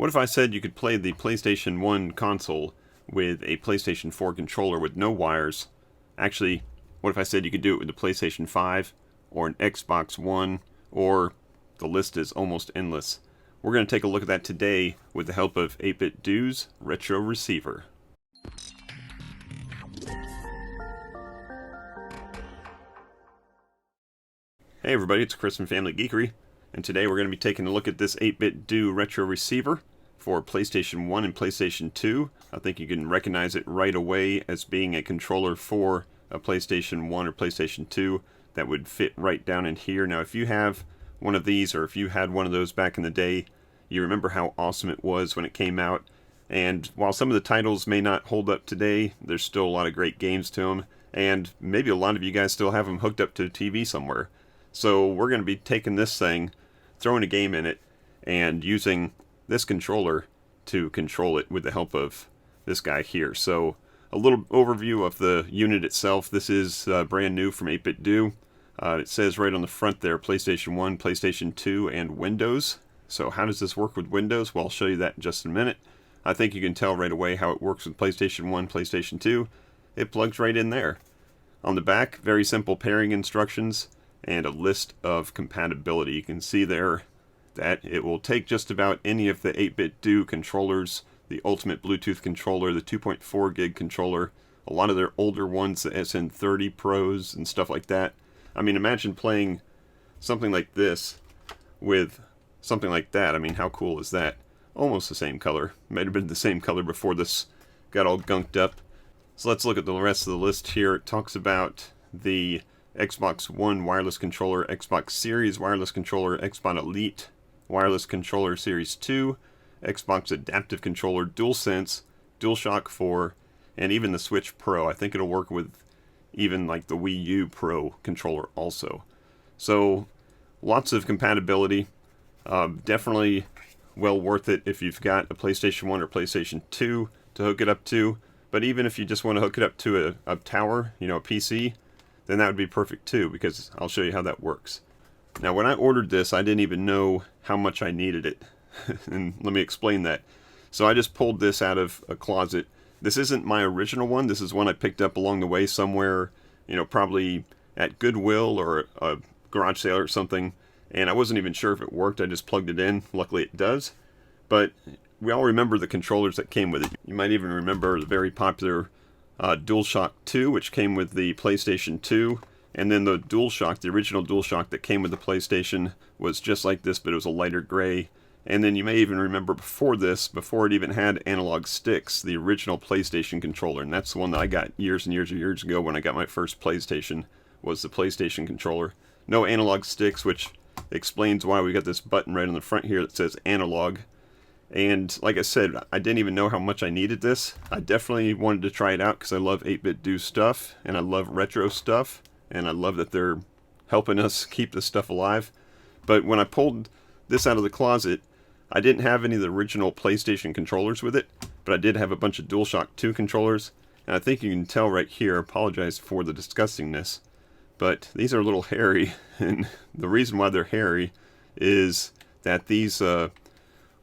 What if I said you could play the PlayStation 1 console with a PlayStation 4 controller with no wires? Actually, what if I said you could do it with the PlayStation 5 or an Xbox One, or the list is almost endless. We're going to take a look at that today with the help of 8BitDo's retro receiver. Hey everybody, it's Chris from Family Geekery, and today we're going to be taking a look at this 8BitDo retro receiver for PlayStation 1 and PlayStation 2. I think you can recognize it right away as being a controller for a PlayStation 1 or PlayStation 2 that would fit right down in here. Now if you have one of these, or if you had one of those back in the day, you remember how awesome it was when it came out. And while some of the titles may not hold up today, there's still a lot of great games to them, and maybe a lot of you guys still have them hooked up to TV somewhere. So we're going to be taking this thing, throwing a game in it, and using this controller to control it with the help of this guy here. So a little overview of the unit itself. This is brand new from 8BitDo. It says right on the front there, PlayStation 1, PlayStation 2, and Windows. So how does this work with Windows? Well, I'll show you that in just a minute. I think you can tell right away how it works with PlayStation 1, PlayStation 2. It plugs right in there. On the back, very simple pairing instructions and a list of compatibility. You can see there that it will take just about any of the 8BitDo controllers, the Ultimate Bluetooth controller, the 2.4 gig controller, a lot of their older ones, the SN30 Pros and stuff like that. I mean, imagine playing something like this with something like that. I mean, how cool is that? Almost the same color. Might have been the same color before this got all gunked up. So let's look at the rest of the list here. It talks about the Xbox One wireless controller, Xbox Series wireless controller, Xbox Elite wireless controller Series 2, Xbox Adaptive Controller, DualSense, DualShock 4, and even the Switch Pro. I think it'll work with even like the Wii U Pro controller also. So lots of compatibility. Definitely well worth it if you've got a PlayStation 1 or PlayStation 2 to hook it up to. But even if you just want to hook it up to a tower, you know, a PC, then that would be perfect too, because I'll show you how that works. Now when I ordered this, I didn't even know how much I needed it. And let me explain that. So I just pulled this out of a closet. This isn't my original one. This is one I picked up along the way somewhere, you know, probably at Goodwill or a garage sale or something. And I wasn't even sure if it worked. I just plugged it in. Luckily it does. But we all remember the controllers that came with it. You might even remember the very popular DualShock 2, which came with the PlayStation 2. And then the DualShock, the original DualShock that came with the PlayStation, was just like this, but it was a lighter gray. And then you may even remember before this, before it even had analog sticks, the original PlayStation controller. And that's the one that I got years and years and years ago when I got my first PlayStation, was the PlayStation controller. No analog sticks, which explains why we got this button right on the front here that says analog. And like I said, I didn't even know how much I needed this. I definitely wanted to try it out because I love 8BitDo stuff, and I love retro stuff, and I love that they're helping us keep this stuff alive. But when I pulled this out of the closet, I didn't have any of the original PlayStation controllers with it, but I did have a bunch of DualShock 2 controllers, and I think you can tell right here, I apologize for the disgustingness, but these are a little hairy, and the reason why they're hairy is that these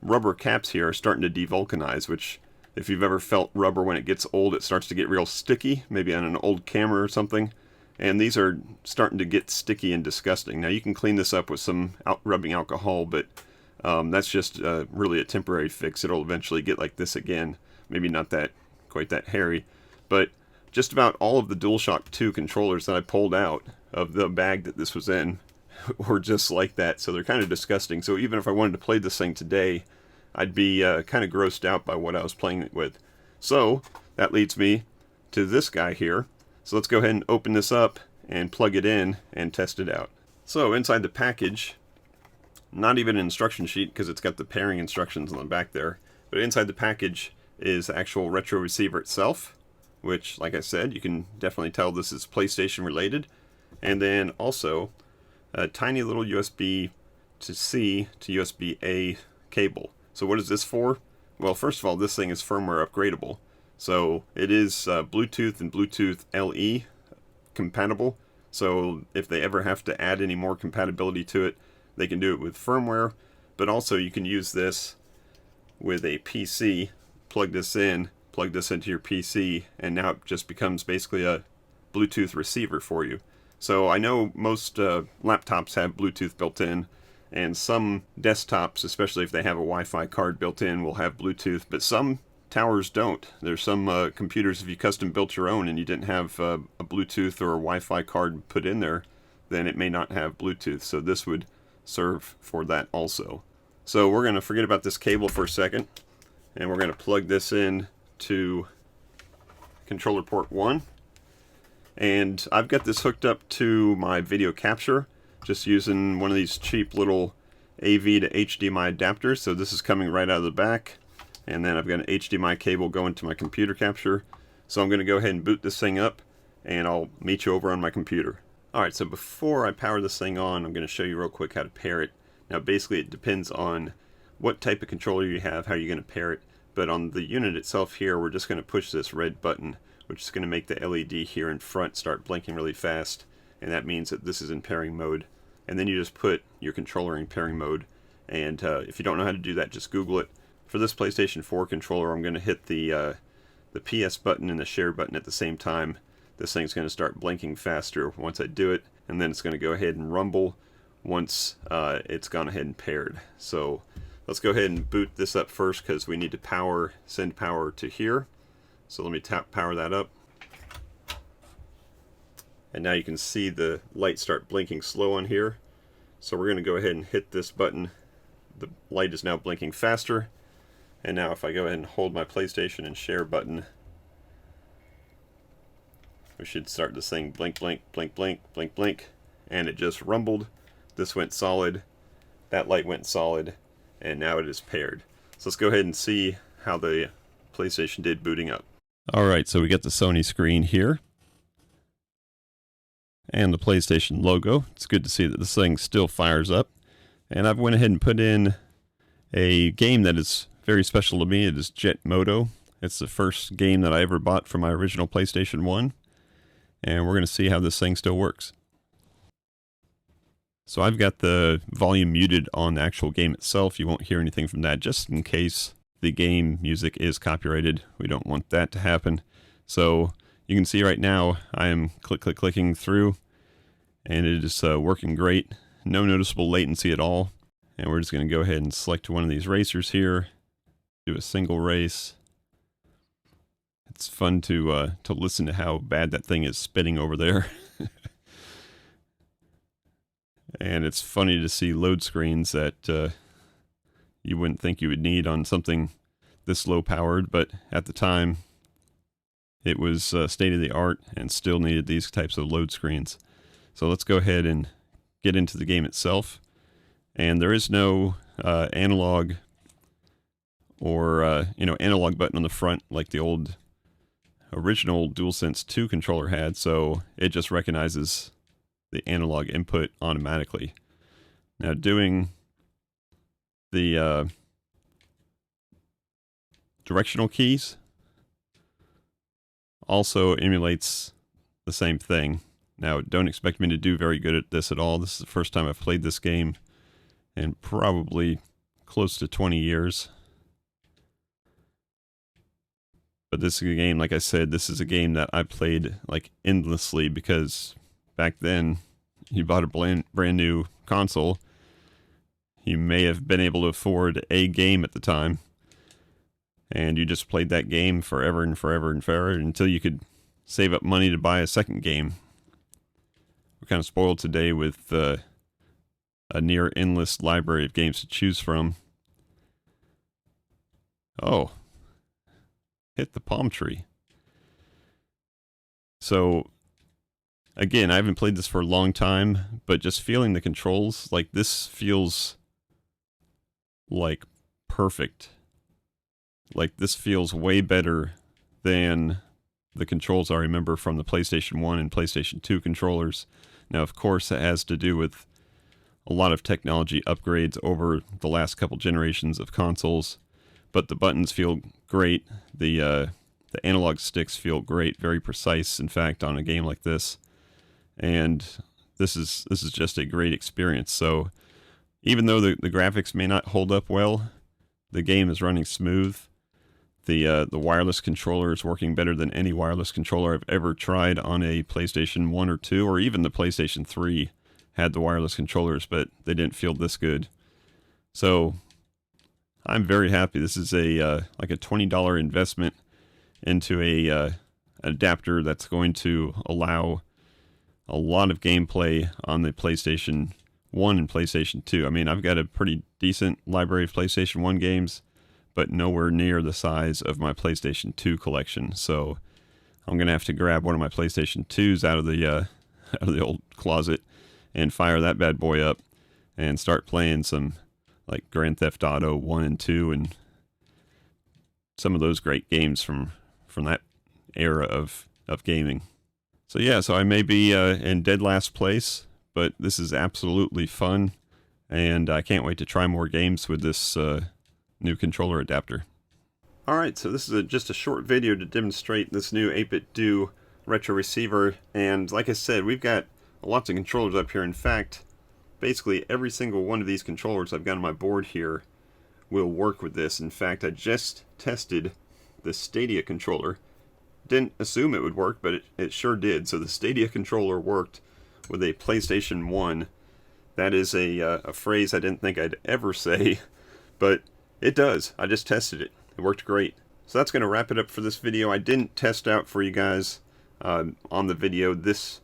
rubber caps here are starting to devulcanize, which if you've ever felt rubber when it gets old, it starts to get real sticky, maybe on an old camera or something. And these are starting to get sticky and disgusting. Now you can clean this up with some rubbing alcohol, but that's just really a temporary fix. It'll eventually get like this again. Maybe not that quite that hairy, but just about all of the DualShock 2 controllers that I pulled out of the bag that this was in were just like that. So they're kind of disgusting. So even if I wanted to play this thing today, I'd be kind of grossed out by what I was playing it with. So that leads me to this guy here. So let's go ahead and open this up and plug it in and test it out. So inside the package, not even an instruction sheet because it's got the pairing instructions on the back there, but inside the package is the actual retro receiver itself, which, like I said, you can definitely tell this is PlayStation related. And then also a tiny little USB to C to USB A cable. So what is this for? Well, first of all, this thing is firmware upgradable. So it is Bluetooth and Bluetooth LE compatible. So if they ever have to add any more compatibility to it, they can do it with firmware. But also you can use this with a PC, plug this into your PC, and now it just becomes basically a Bluetooth receiver for you. So I know most laptops have Bluetooth built in, and some desktops, especially if they have a Wi-Fi card built in, will have Bluetooth, but some towers don't. There's some computers, if you custom built your own and you didn't have a Bluetooth or a Wi-Fi card put in there, then it may not have Bluetooth, so this would serve for that also. So we're going to forget about this cable for a second, and we're going to plug this in to controller port 1. And I've got this hooked up to my video capture, just using one of these cheap little AV to HDMI adapters. So this is coming right out of the back, and then I've got an HDMI cable going to my computer capture. So I'm going to go ahead and boot this thing up, and I'll meet you over on my computer. Alright, so before I power this thing on, I'm going to show you real quick how to pair it. Now basically it depends on what type of controller you have, how you're going to pair it. But on the unit itself here, we're just going to push this red button, which is going to make the LED here in front start blinking really fast. And that means that this is in pairing mode. And then you just put your controller in pairing mode. And if you don't know how to do that, just Google it. For this PlayStation 4 controller, I'm going to hit the PS button and the share button at the same time. This thing's going to start blinking faster once I do it, and then it's going to go ahead and rumble once it's gone ahead and paired. So let's go ahead and boot this up first, because we need to send power to here. So let me power that up. And now you can see the light start blinking slow on here. So we're going to go ahead and hit this button. The light is now blinking faster. And now if I go ahead and hold my PlayStation and share button, we should start this thing blink, blink, blink, blink, blink, blink. And it just rumbled. This went solid. That light went solid. And now it is paired. So let's go ahead and see how the PlayStation did booting up. Alright, so we got the Sony screen here. And the PlayStation logo. It's good to see that this thing still fires up. And I've went ahead and put in a game that is very special to me. It is Jet Moto. It's the first game that I ever bought for my original PlayStation 1. And we're going to see how this thing still works. So I've got the volume muted on the actual game itself. You won't hear anything from that, just in case the game music is copyrighted. We don't want that to happen. So you can see right now I am clicking through, and it is working great. No noticeable latency at all. And we're just going to go ahead and select one of these racers here. Do a single race. It's fun to listen to how bad that thing is spinning over there. And it's funny to see load screens that you wouldn't think you would need on something this low powered, but at the time it was state of the art and still needed these types of load screens. So let's go ahead and get into the game itself. And there is no analog or analog button on the front like the old original DualSense 2 controller had, so it just recognizes the analog input automatically. Now doing the directional keys also emulates the same thing. Now don't expect me to do very good at this at all. This is the first time I've played this game in probably close to 20 years. But this is a game, like I said, this is a game that I played like endlessly, because back then you bought a brand new console, you may have been able to afford a game at the time, and you just played that game forever and forever and forever until you could save up money to buy a second game. We're kind of spoiled today with a near endless library of games to choose from. Oh. Hit the palm tree. So, again, I haven't played this for a long time, but just feeling the controls, like this feels like perfect. Like this feels way better than the controls I remember from the PlayStation 1 and PlayStation 2 controllers. Now, of course, that has to do with a lot of technology upgrades over the last couple generations of consoles. But the buttons feel great. The analog sticks feel great, very precise, in fact, on a game like this. And this is just a great experience. So even though the graphics may not hold up well, the game is running smooth. The wireless controller is working better than any wireless controller I've ever tried on a PlayStation 1 or 2, or even the PlayStation 3 had the wireless controllers, but they didn't feel this good. So I'm very happy. This is like a $20 investment into a adapter that's going to allow a lot of gameplay on the PlayStation 1 and PlayStation 2. I mean, I've got a pretty decent library of PlayStation 1 games, but nowhere near the size of my PlayStation 2 collection. So I'm going to have to grab one of my PlayStation 2s out of the old closet and fire that bad boy up and start playing some like Grand Theft Auto 1 and 2 and some of those great games from that era of gaming. So yeah, so I may be in dead last place, but this is absolutely fun, and I can't wait to try more games with this new controller adapter. Alright, so this is just a short video to demonstrate this new 8BitDo retro receiver, and like I said, we've got lots of controllers up here. In fact, basically every single one of these controllers I've got on my board here will work with this. In fact, I just tested the Stadia controller. Didn't assume it would work, but it sure did. So the Stadia controller worked with a PlayStation 1. That is a phrase I didn't think I'd ever say, but it does. I just tested it. It worked great. So that's going to wrap it up for this video. I didn't test out for you guys on the video this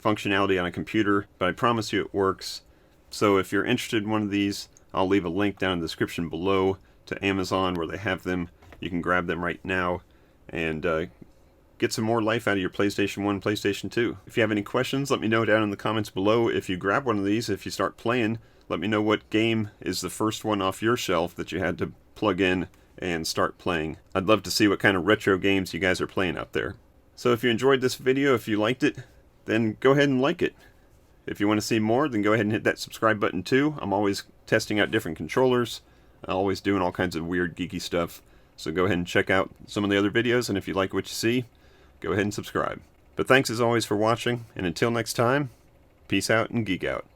functionality on a computer, but I promise you it works. So if you're interested in one of these, I'll leave a link down in the description below to Amazon where they have them. You can grab them right now and get some more life out of your PlayStation 1, PlayStation 2. If you have any questions, let me know down in the comments below. If you grab one of these, if you start playing, let me know what game is the first one off your shelf that you had to plug in and start playing. I'd love to see what kind of retro games you guys are playing out there. So if you enjoyed this video, if you liked it, then go ahead and like it. If you want to see more, then go ahead and hit that subscribe button too. I'm always testing out different controllers. I'm always doing all kinds of weird geeky stuff. So go ahead and check out some of the other videos, and if you like what you see, go ahead and subscribe. But thanks as always for watching, and until next time, peace out and geek out.